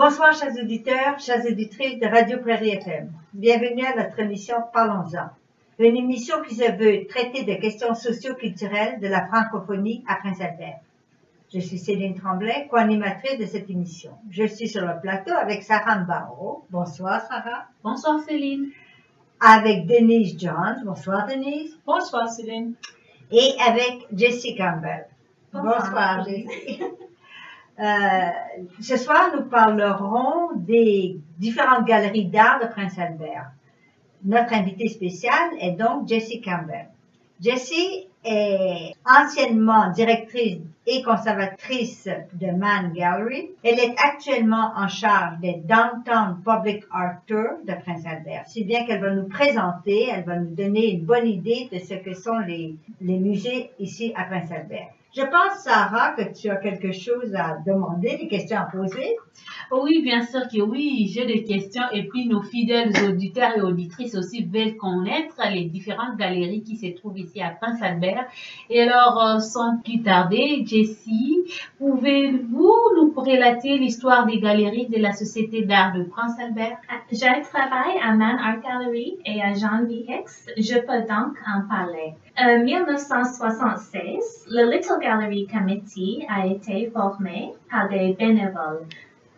Bonsoir, chers auditeurs, chères auditrices de Radio Prairie FM. Bienvenue à notre émission Parlons-en. Une émission qui se veut traiter des questions socio-culturelles de la francophonie à Prince-Albert. Je suis Céline Tremblay, co-animatrice de cette émission. Je suis sur le plateau avec Sarah Mbao. Bonsoir, Sarah. Bonsoir, Céline. Avec Denise Jones. Bonsoir, Denise. Bonsoir, Céline. Et avec Jessie Campbell. Bonsoir Jessie. Ce soir, nous parlerons des différentes galeries d'art de Prince-Albert. Notre invitée spéciale est donc Jessie Campbell. Jessie est anciennement directrice et conservatrice de Mann Gallery. Elle est actuellement en charge des Downtown Public Art Tour de Prince-Albert. Si bien qu'elle va nous présenter, elle va nous donner une bonne idée de ce que sont les musées ici à Prince-Albert. Je pense, Sarah, que tu as quelque chose à demander, des questions à poser. Oui, bien sûr que oui, j'ai des questions et puis nos fidèles auditeurs et auditrices aussi veulent connaître les différentes galeries qui se trouvent ici à Prince-Albert. Et alors, sans plus tarder, Jessie, pouvez-vous nous relater l'histoire des galeries de la Société d'art de Prince-Albert? Je travaille à Mann Art Gallery et à John V. Hicks. Je peux donc en parler. En 1976, le Little Gallery Committee a été formé par des bénévoles.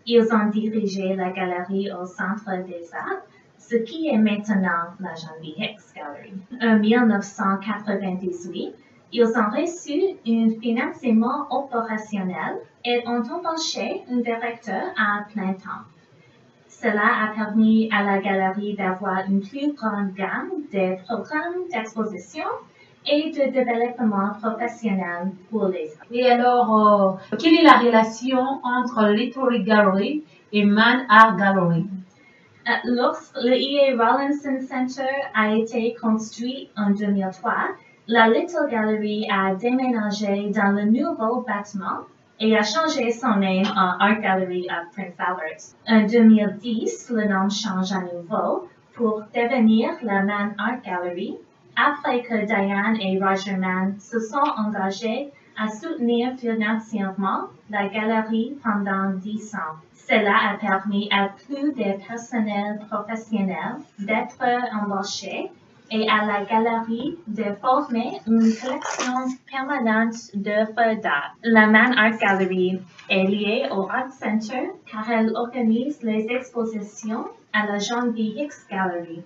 Ils ont dirigé la galerie au Centre des Arts, ce qui est maintenant la John V. Hicks Gallery. En 1998, ils ont reçu un financement opérationnel et ont embauché un directeur à plein temps. Cela a permis à la galerie d'avoir une plus grande gamme de programmes d'exposition et de développement professionnel pour les arts. Et alors, quelle est la relation entre Little Gallery et Mann Art Gallery? Lorsque le E.A. Rawlinson Center a été construit en 2003, la Little Gallery a déménagé dans le nouveau bâtiment et a changé son nom en Art Gallery of Prince Albert. En 2010, le nom change à nouveau pour devenir la Mann Art Gallery, après que Diane et Roger Mann se sont engagés à soutenir financièrement la galerie pendant 10 ans. Cela a permis à plus de personnel professionnel d'être embauchés et à la galerie de former une collection permanente d'œuvres d'art. La Mann Art Gallery est liée au Art Center car elle organise les expositions à la John V. Hicks Gallery.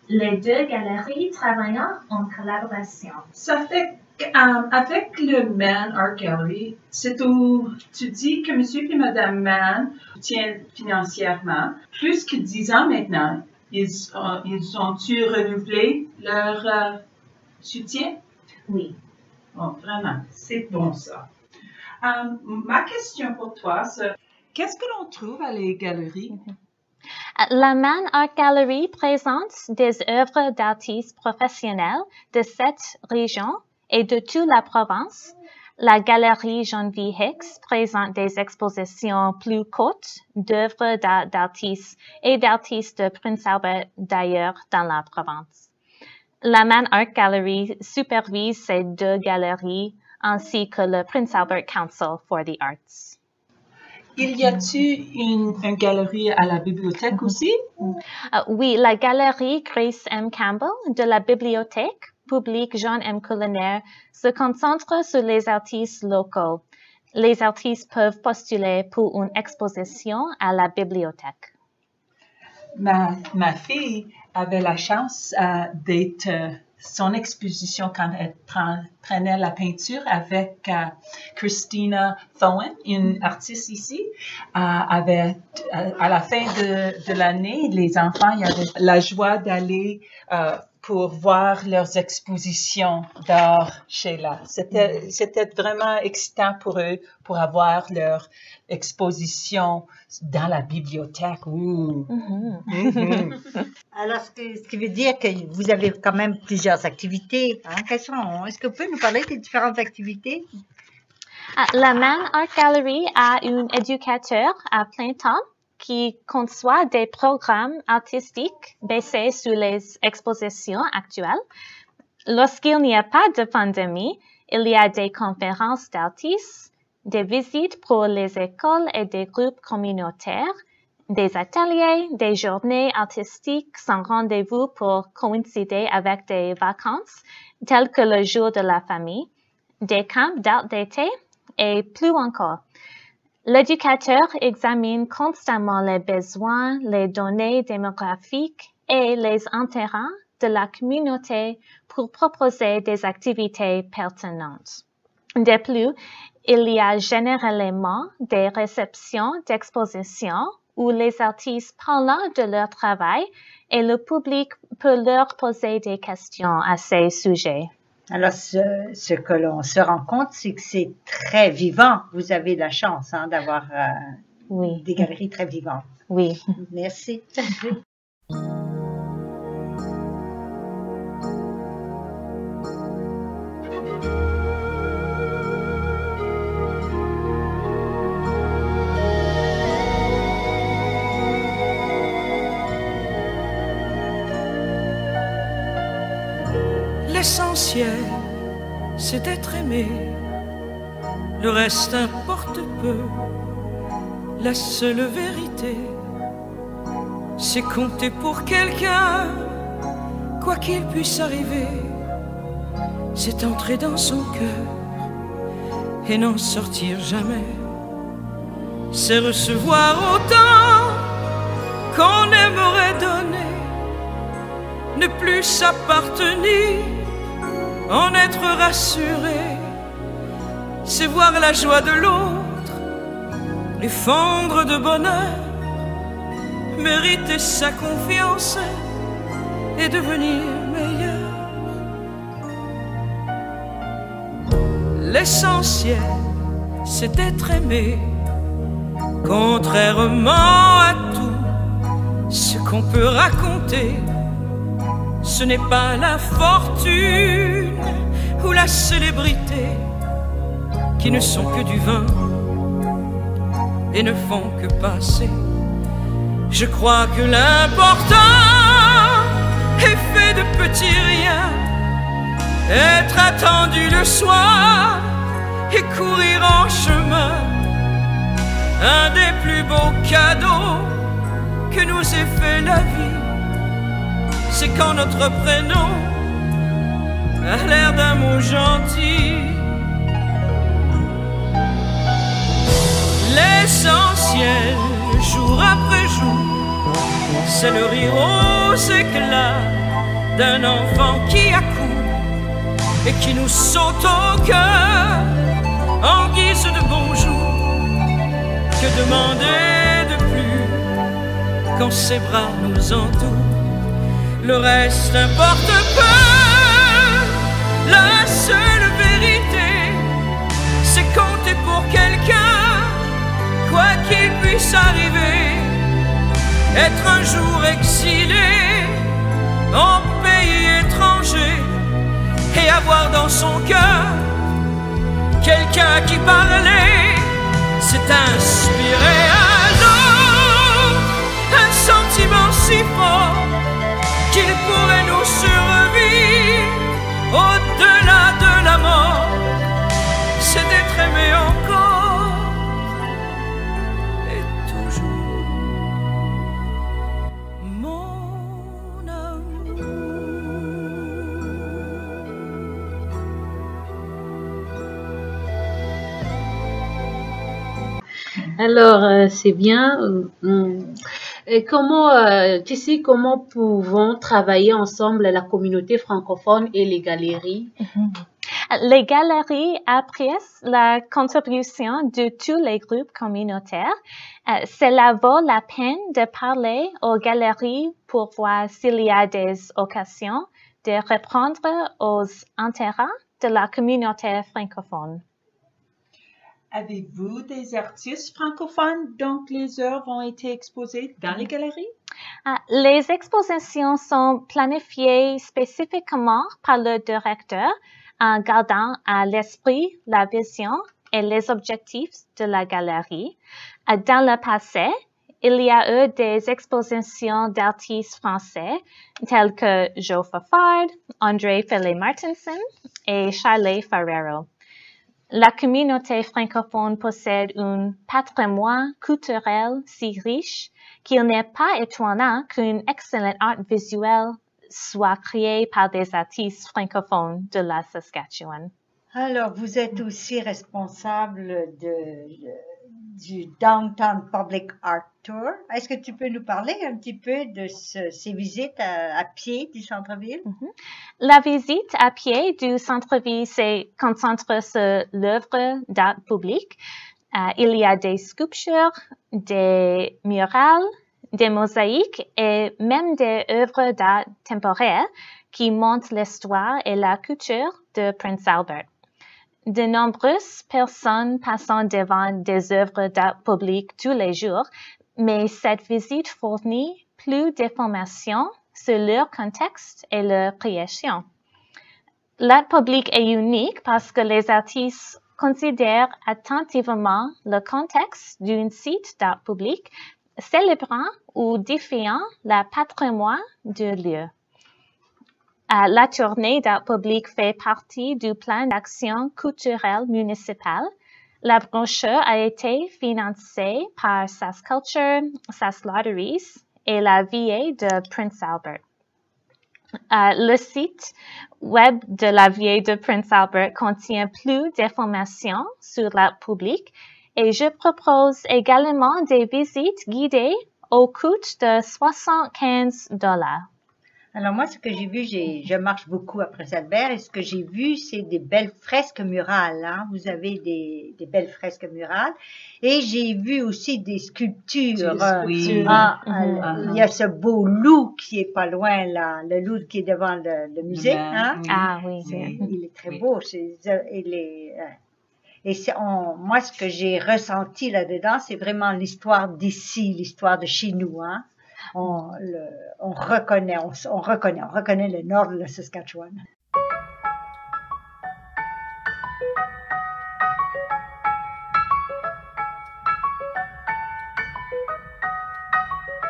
Les deux galeries travaillant en collaboration. Ça fait qu'avec le Mann Art Gallery, c'est où tu dis que monsieur et madame Mann soutiennent financièrement. Plus que 10 ans maintenant, ils ont-tu renouvelé leur soutien? Oui. Oh, vraiment, c'est bon ça. Ma question pour toi, c'est qu'est-ce que l'on trouve à les galeries? La Mann Art Gallery présente des œuvres d'artistes professionnels de cette région et de toute la province. La galerie John V. Hicks présente des expositions plus courtes d'œuvres d'artistes et d'artistes de Prince Albert d'ailleurs dans la province. La Mann Art Gallery supervise ces deux galeries ainsi que le Prince Albert Council for the Arts. Y a-t-il une galerie à la bibliothèque aussi? Oui, la galerie Grace M. Campbell de la bibliothèque publique John M. Culinaire se concentre sur les artistes locaux. Les artistes peuvent postuler pour une exposition à la bibliothèque. Ma fille avait la chance d'être son exposition quand elle prenait la peinture avec Christina Thowen, une artiste ici. À la fin de l'année, les enfants, il y avait la joie d'aller pour voir leurs expositions d'art chez là. C'était vraiment excitant pour eux pour avoir leur exposition dans la bibliothèque. Ouh. Alors, ce qui veut dire que vous avez quand même plusieurs activités. Est-ce que vous pouvez nous parler des différentes activités? La Mann Art Gallery a un éducateur à plein temps qui conçoit des programmes artistiques basés sur les expositions actuelles. Lorsqu'il n'y a pas de pandémie, il y a des conférences d'artistes, des visites pour les écoles et des groupes communautaires, Des ateliers, des journées artistiques sans rendez-vous pour coïncider avec des vacances, tels que le jour de la famille, des camps d'art d'été et plus encore. L'éducateur examine constamment les besoins, les données démographiques et les intérêts de la communauté pour proposer des activités pertinentes. De plus, il y a généralement des réceptions d'expositions où les artistes parlent de leur travail et le public peut leur poser des questions à ces sujets. Alors, ce que l'on se rend compte, c'est que c'est très vivant. Vous avez de la chance d'avoir Oui. des galeries très vivantes. Oui. Merci. L'essentiel, c'est d'être aimé. Le reste importe peu. La seule vérité, c'est compter pour quelqu'un, quoi qu'il puisse arriver. C'est entrer dans son cœur et n'en sortir jamais. C'est recevoir autant qu'on aimerait donner. Ne plus s'appartenir, en être rassuré, c'est voir la joie de l'autre, les fondre de bonheur, mériter sa confiance et devenir meilleur. L'essentiel, c'est d'être aimé, contrairement à tout ce qu'on peut raconter. Ce n'est pas la fortune ou la célébrité qui ne sont que du vin et ne font que passer. Je crois que l'important est fait de petits riens, être attendu le soir et courir en chemin. Un des plus beaux cadeaux que nous ait fait la vie, c'est quand notre prénom a l'air d'un mot gentil. L'essentiel, jour après jour, c'est le rire aux éclats d'un enfant qui accourt et qui nous saute au cœur en guise de bonjour. Que demander de plus quand ses bras nous entourent? Le reste importe peu. La seule vérité, c'est compter pour quelqu'un, quoi qu'il puisse arriver. Être un jour exilé en pays étranger et avoir dans son cœur quelqu'un qui parlait, c'est inspirer à l'autre un sentiment si fort qu'il pourrait nous survivre au-delà de la mort. C'est d'être aimé encore et toujours, mon amour. Alors, c'est bien. Et comment, Jessie, comment pouvons travailler ensemble la communauté francophone et les galeries? Les galeries apprécient la contribution de tous les groupes communautaires. Cela vaut la peine de parler aux galeries pour voir s'il y a des occasions de répondre aux intérêts de la communauté francophone. Avez-vous des artistes francophones dont les œuvres ont été exposées dans les galeries? Les expositions sont planifiées spécifiquement par le directeur en gardant à l'esprit la vision et les objectifs de la galerie. Dans le passé, il y a eu des expositions d'artistes français tels que Joe Fafard, André Philly Martinson et Charlie Ferrero. La communauté francophone possède un patrimoine culturel si riche qu'il n'est pas étonnant qu'une excellente art visuelle soit créée par des artistes francophones de la Saskatchewan. Alors, vous êtes aussi responsable du Downtown Public Art Tour. Est-ce que tu peux nous parler un petit peu de ces visites à pied du centre-ville? La visite à pied du centre-ville se concentre sur l'œuvre d'art public. Il y a des sculptures, des murales, des mosaïques et même des œuvres d'art temporaires qui montrent l'histoire et la culture de Prince Albert. De nombreuses personnes passent devant des œuvres d'art public tous les jours, mais cette visite fournit plus d'informations sur leur contexte et leur création. L'art public est unique parce que les artistes considèrent attentivement le contexte d'un site d'art public, célébrant ou défiant le patrimoine du lieu. La tournée d'art public fait partie du plan d'action culturelle municipal. La brochure a été financée par SaskCulture, SaskLotteries et la VA de Prince Albert. Le site web de la VA de Prince Albert contient plus d'informations sur l'art public et je propose également des visites guidées au coût de $75. Alors moi, ce que j'ai vu, je marche beaucoup à Prince Albert et ce que j'ai vu, c'est des belles fresques murales. Hein? Vous avez des belles fresques murales et j'ai vu aussi des sculptures. Oui. Il y a ce beau loup qui est pas loin là, le loup qui est devant le musée. Hein? Ah oui. Il est très beau. Moi, ce que j'ai ressenti là-dedans, c'est vraiment l'histoire d'ici, l'histoire de chez nous. Hein? On reconnaît le nord de la Saskatchewan.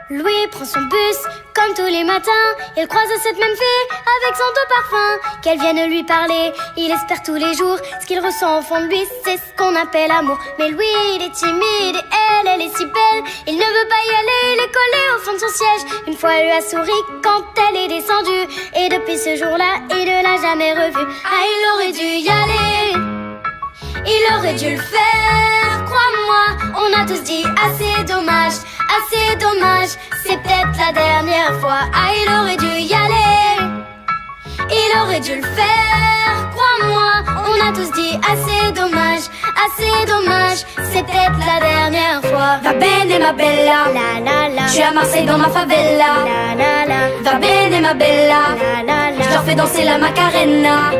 Louis prend son bus, comme tous les matins. Il croise cette même fille avec son doux parfum. Qu'elle vienne lui parler, il espère tous les jours. Ce qu'il ressent au fond de lui, c'est ce qu'on appelle amour. Mais lui, il est timide et elle est si belle. Il ne veut pas y aller, il est collé au fond de son siège. Une fois, elle lui a souri quand elle est descendue. Et depuis ce jour-là, il ne l'a jamais revue. Ah, il aurait dû y aller, il aurait dû le faire, crois-moi. On a tous dit assez dommage, c'est peut-être la dernière fois. Ah, il aurait dû y aller, il aurait dû le faire, crois-moi. On a tous dit assez dommage, c'est peut-être la dernière fois. Va bene ma bella, la la la. Je suis à Marseille dans ma favela, la la la. Va bene ma bella, la la la. Je leur fais danser la Macarena.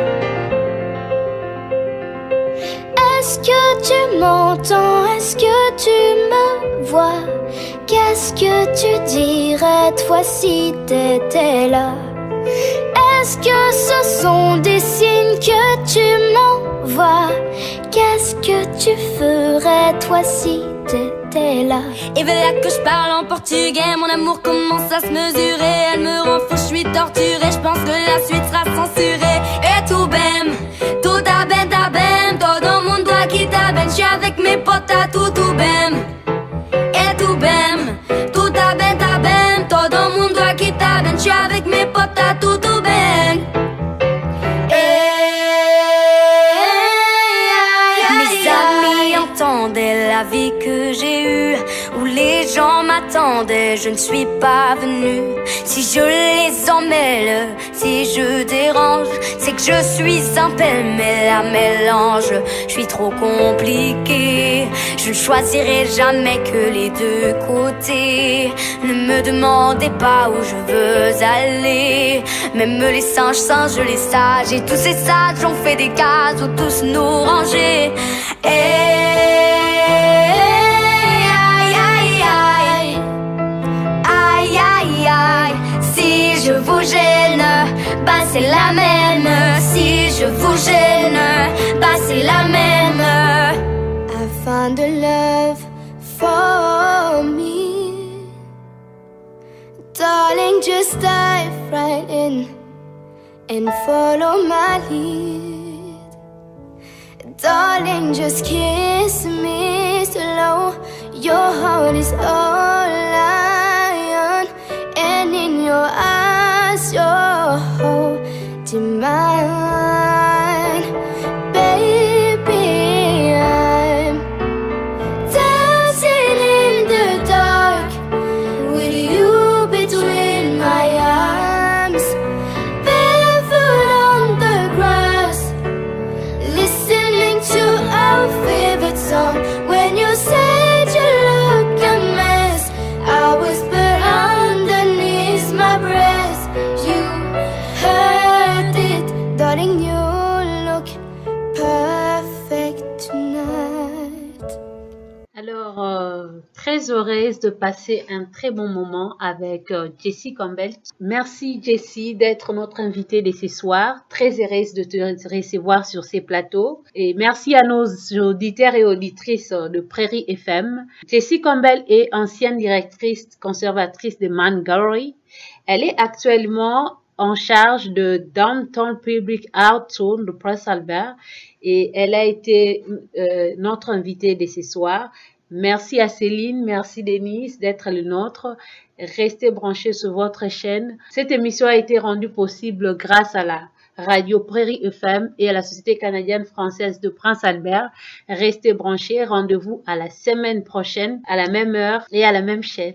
Est-ce que tu m'entends? Est-ce que tu me vois? Qu'est-ce que tu dirais toi si t'étais là? Est-ce que ce sont des signes que tu m'envoies? Qu'est-ce que tu ferais toi si t'étais là? Et voilà que je parle en portugais, mon amour commence à se mesurer. Elle me rend fou, je suis torturée, je pense que la suite sera censurée. Et tout bem, tout ta ben, todo mundo aqui tá ben. Je suis avec mes potes à tout bem. Et tout bem, tout ta ben, todo mundo aqui tá ben. Je suis avec mes potes à tout ben. Mes amis entendaient la vie que j'ai eue, où les gens m'attendaient, je ne suis pas venue. Si je les emmêle, si je dérange, c'est que je suis un pêle-mêle à mélange. Je suis trop compliquée, je ne choisirai jamais que les deux côtés. Ne me demandez pas où je veux aller, même les singes, les sages, et tous ces sages ont fait des cases où tous nous ranger. Si je vous gêne, bah c'est la même. Si je vous gêne, bah c'est la même. I found a love for me, darling, just dive right in and follow my lead. Darling, just kiss me slow. Your heart is all lion, and in your eyes you're holding mine. Baby, I'm dancing in the dark with you between my arms, barefoot on the grass, listening to our favorite song. When you said you look a mess, I whispered underneath my breath. You heard it, darling, you look perfect tonight. Alors, très heureuse de passer un très bon moment avec Jessie Campbell. Merci Jessie d'être notre invitée de ce soir. Très heureuse de te recevoir sur ces plateaux. Et merci à nos auditeurs et auditrices de Prairie FM. Jessie Campbell est ancienne directrice conservatrice de Mann Gallery. Elle est actuellement en charge de Downtown Public Art Zone de Prince Albert et elle a été notre invitée de ce soir. Merci à Céline, merci Denise d'être le nôtre. Restez branchés sur votre chaîne. Cette émission a été rendue possible grâce à la radio Prairie FM et à la Société canadienne française de Prince Albert. Restez branchés. Rendez-vous à la semaine prochaine, à la même heure et à la même chaîne.